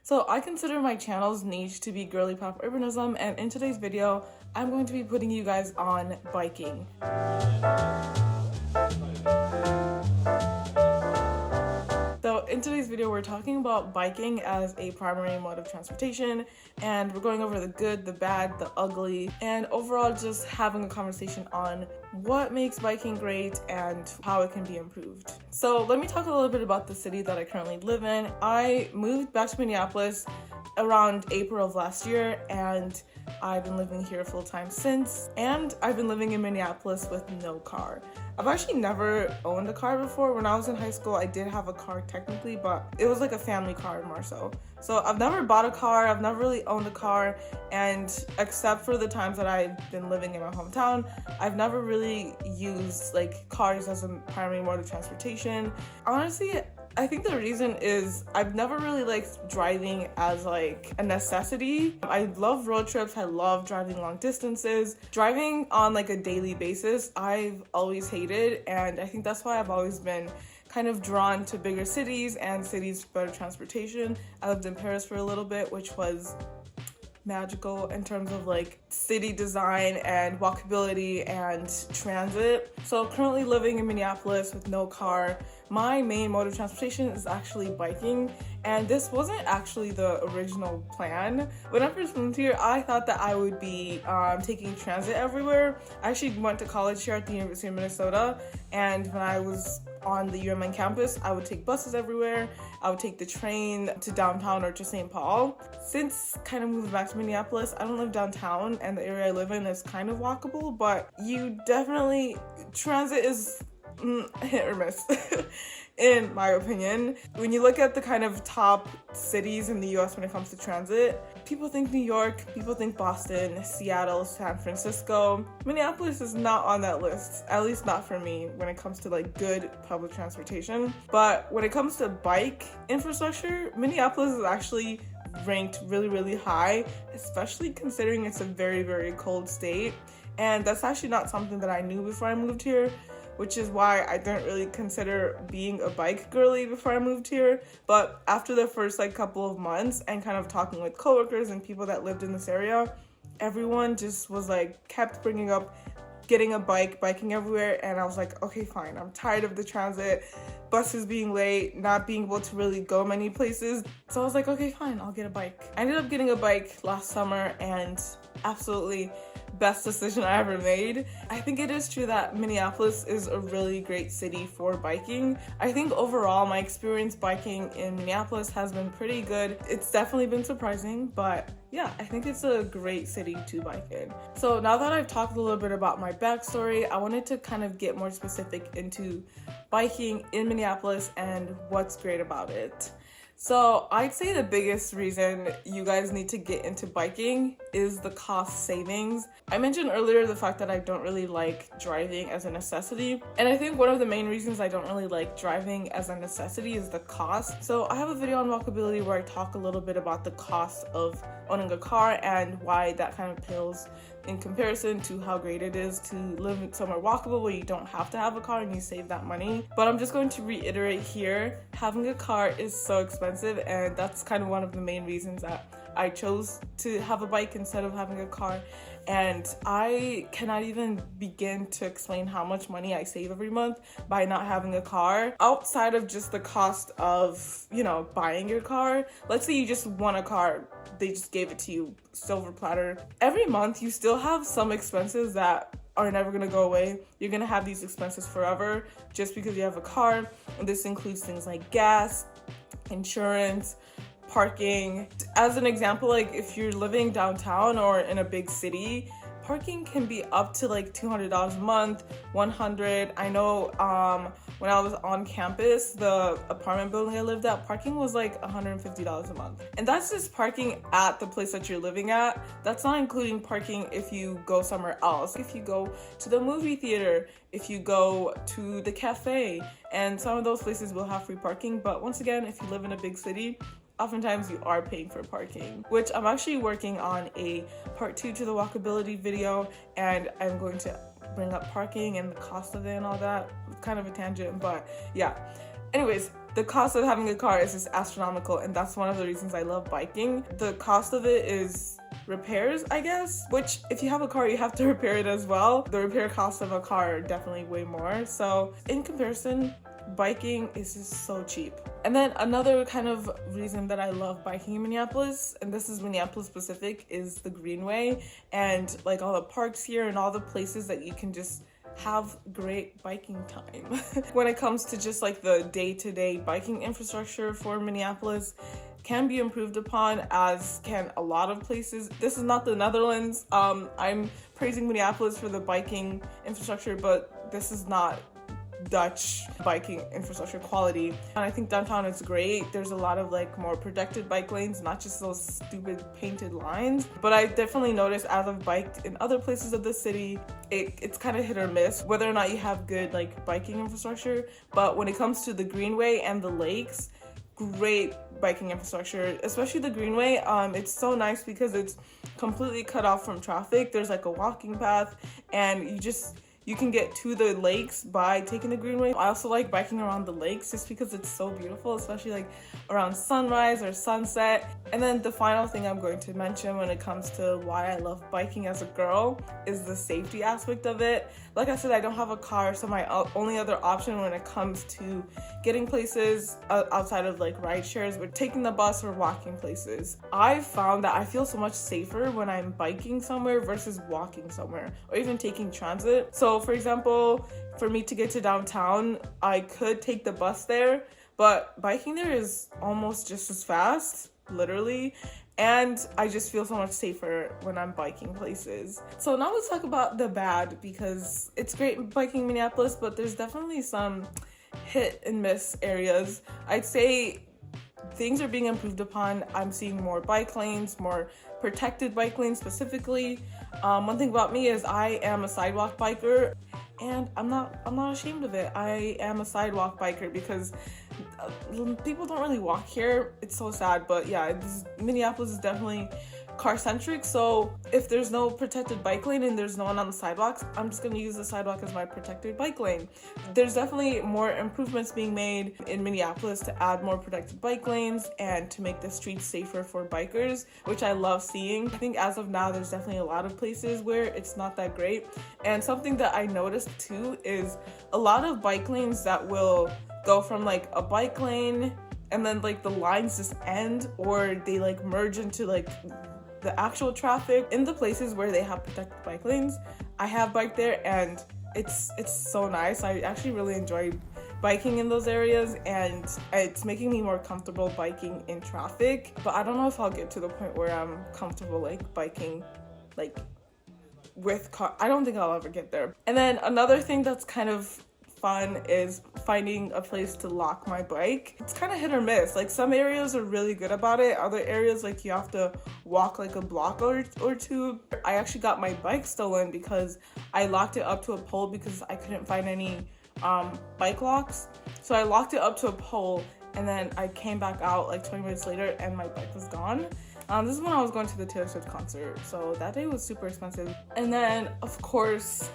So I consider my channel's niche to be girly pop urbanism, and in today's video, I'm going to be putting you guys on biking. So in today's video, we're talking about biking as a primary mode of transportation, and we're going over the good, the bad, the ugly, and overall just having a conversation on what makes biking great and how it can be improved. So let me talk a little bit about the city that I currently live in. I moved back to Minneapolis around April of last year, and I've been living here full time since, and I've been living in Minneapolis with no car. I've actually never owned a car before. When I was in high school, I did have a car technically, but it was like a family car more so. So I've never bought a car, I've never really owned a car, and except for the times that I've been living in my hometown, I've never really used like cars as a primary mode of transportation. Honestly, I think the reason is I've never really liked driving as like a necessity. I love road trips, I love driving long distances. Driving on like a daily basis, I've always hated, and I think that's why I've always been kind of drawn to bigger cities and cities with better transportation. I lived in Paris for a little bit, which was magical in terms of like city design and walkability and transit. So currently living in Minneapolis with no car, my main mode of transportation is actually biking, and this wasn't actually the original plan. When I first moved here, I thought that I would be taking transit everywhere. I actually went to college here at the University of Minnesota, and when I was on the UMN campus, I would take buses everywhere. I would take the train to downtown or to St. Paul. Since kind of moving back to Minneapolis, I don't live downtown, and the area I live in is kind of walkable, but transit is hit or miss in my opinion. When you look at the kind of top cities in the US when it comes to transit, people think New York, people think Boston, Seattle, San Francisco. Minneapolis is not on that list, at least not for me when it comes to like good public transportation. But when it comes to bike infrastructure, Minneapolis is actually ranked really high, especially considering it's a very cold state. And that's actually not something that I knew before I moved here, which is why I didn't really consider being a bike girly before I moved here. But after the first like couple of months and kind of talking with coworkers and people that lived in this area, everyone just was like kept bringing up getting a bike, biking everywhere, and I was like, okay, fine, I'm tired of the transit, buses being late, not being able to really go many places. So I was like, okay, fine, I'll get a bike. I ended up getting a bike last summer, and absolutely best decision I ever made. I think it is true that Minneapolis is a really great city for biking. I think overall my experience biking in Minneapolis has been pretty good. It's definitely been surprising, but yeah, I think it's a great city to bike in. So now that I've talked a little bit about my backstory, I wanted to kind of get more specific into biking in Minneapolis and what's great about it. So I'd say the biggest reason you guys need to get into biking is the cost savings. I mentioned earlier the fact that I don't really like driving as a necessity, and I think one of the main reasons I don't really like driving as a necessity is the cost. So I have a video on walkability where I talk a little bit about the cost of owning a car and why that kind of pales in comparison to how great it is to live somewhere walkable where you don't have to have a car and you save that money. But I'm just going to reiterate here, having a car is so expensive, and that's kind of one of the main reasons that I chose to have a bike instead of having a car. And I cannot even begin to explain how much money I save every month by not having a car. Outside of just the cost of, buying your car. Let's say you just want a car, they just gave it to you, silver platter. Every month you still have some expenses that are never gonna go away. You're gonna have these expenses forever just because you have a car. And this includes things like gas, insurance, parking. As an example, like if you're living downtown or in a big city, parking can be up to like $200 a month, $100. I know when I was on campus, the apartment building I lived at, parking was like $150 a month. And that's just parking at the place that you're living at. That's not including parking if you go somewhere else. If you go to the movie theater, if you go to the cafe, and some of those places will have free parking. But once again, if you live in a big city, oftentimes you are paying for parking, which I'm actually working on a part 2 to the walkability video, and I'm going to bring up parking and the cost of it and all that. It's kind of a tangent, but yeah. Anyways, The cost of having a car is just astronomical, and that's one of the reasons I love biking. The cost of it is repairs, I guess, which if you have a car, you have to repair it as well. The repair costs of a car are definitely way more. So in comparison, biking is just so cheap. And then another kind of reason that I love biking in Minneapolis, and this is Minneapolis specific, is the Greenway and like all the parks here and all the places that you can just have great biking time. When it comes to just like the day-to-day biking infrastructure for Minneapolis, can be improved upon, as can a lot of places. This is not the Netherlands. I'm praising Minneapolis for the biking infrastructure, but this is not Dutch biking infrastructure quality. And I think downtown is great. There's a lot of like more protected bike lanes, not just those stupid painted lines. But I definitely noticed as I've biked in other places of the city, it's kind of hit or miss whether or not you have good like biking infrastructure. But when it comes to the Greenway and the lakes, great biking infrastructure, especially the Greenway. It's so nice because it's completely cut off from traffic. There's like a walking path, and you can get to the lakes by taking the Greenway. I also like biking around the lakes just because it's so beautiful, especially like around sunrise or sunset. And then the final thing I'm going to mention when it comes to why I love biking as a girl is the safety aspect of it. Like I said, I don't have a car, so my only other option when it comes to getting places outside of like ride shares, but taking the bus or walking places. I've found that I feel so much safer when I'm biking somewhere versus walking somewhere, or even taking transit. So for example, for me to get to downtown, I could take the bus there, but biking there is almost just as fast, literally. And I just feel so much safer when I'm biking places. So now let's talk about the bad, because it's great biking in Minneapolis, but there's definitely some hit and miss areas. I'd say things are being improved upon. I'm seeing more bike lanes, more protected bike lanes specifically. One thing about me is I am a sidewalk biker, and I'm not ashamed of it. I am a sidewalk biker because people don't really walk here. It's so sad, but yeah, Minneapolis is definitely car-centric, so if there's no protected bike lane and there's no one on the sidewalks, I'm just going to use the sidewalk as my protected bike lane. There's definitely more improvements being made in Minneapolis to add more protected bike lanes and to make the streets safer for bikers, which I love seeing. I think as of now, there's definitely a lot of places where it's not that great. And something that I noticed too is a lot of bike lanes that will go from like a bike lane and then like the lines just end, or they like merge into like the actual traffic. In the places where they have protected bike lanes, I have biked there, and it's so nice. I actually really enjoy biking in those areas, and it's making me more comfortable biking in traffic. But I don't know if I'll get to the point where I'm comfortable like biking like with car. I don't think I'll ever get there. And then another thing that's kind of fun is finding a place to lock my bike. It's kind of hit or miss. Like some areas are really good about it. Other areas, like you have to walk like a block or two. I actually got my bike stolen because I locked it up to a pole because I couldn't find any bike locks. So I locked it up to a pole, and then I came back out like 20 minutes later and my bike was gone. This is when I was going to the Taylor Swift concert, so that day was super expensive. And then, of course,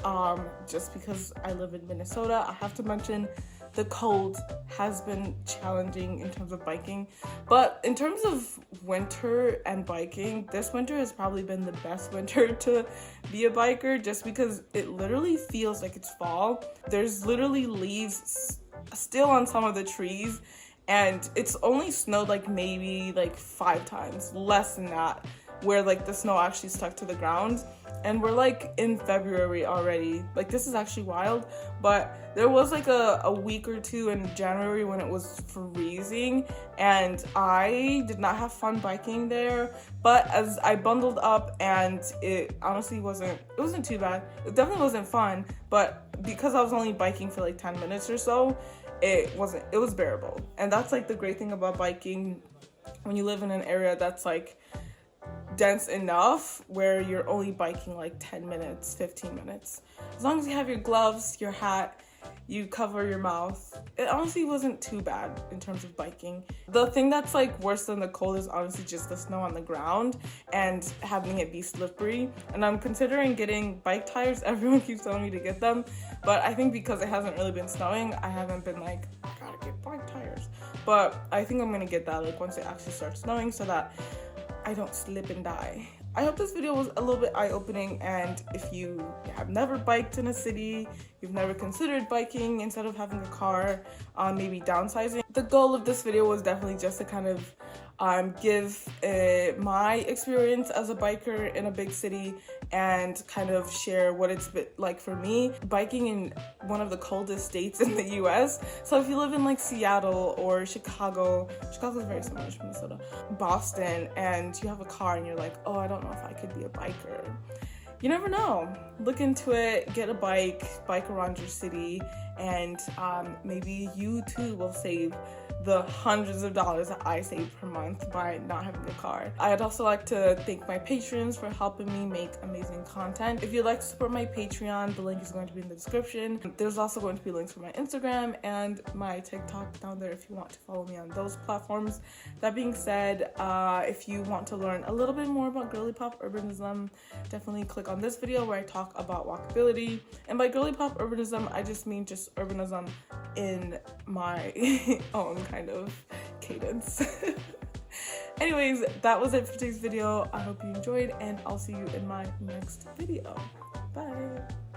just because I live in Minnesota, I have to mention the cold has been challenging in terms of biking. But in terms of winter and biking, this winter has probably been the best winter to be a biker, just because it literally feels like it's fall. There's literally leaves still on some of the trees, and it's only snowed like maybe like 5 times, less than that, where like the snow actually stuck to the ground. And we're like in February already. Like this is actually wild, but there was like a week or two in January when it was freezing, and I did not have fun biking there. But as I bundled up, and it honestly wasn't too bad. It definitely wasn't fun, but because I was only biking for like 10 minutes or so, it was bearable. And that's like the great thing about biking when you live in an area that's like dense enough where you're only biking like 10 minutes, 15 minutes. As long as you have your gloves, your hat, you cover your mouth, it honestly wasn't too bad in terms of biking. The thing that's like worse than the cold is honestly just the snow on the ground and having it be slippery. And I'm considering getting bike tires. Everyone keeps telling me to get them, but I think because it hasn't really been snowing, I haven't been like, I gotta get bike tires. but I think I'm gonna get that like once it actually starts snowing so that I don't slip and die. I hope this video was a little bit eye-opening, and if you have never biked in a city, you've never considered biking instead of having a car, maybe downsizing. The goal of this video was definitely just to kind of give my experience as a biker in a big city and kind of share what it's been like for me biking in one of the coldest states in the US. So if you live in like Seattle or Chicago's very similar to Minnesota, Boston, and you have a car and you're like, oh, I don't know if I could be a biker. You never know. Look into it, get a bike around your city, and maybe you too will save the hundreds of dollars that I save per month by not having a car. I'd also like to thank my patrons for helping me make amazing content. If you'd like to support my Patreon, the link is going to be in the description. There's also going to be links for my Instagram and my TikTok down there if you want to follow me on those platforms. That being said, if you want to learn a little bit more about girly pop urbanism, definitely click on this video where I talk about walkability. And by girly pop urbanism, I just mean just urbanism in my own kind of cadence. Anyways, that was it for today's video. I hope you enjoyed, and I'll see you in my next video. Bye.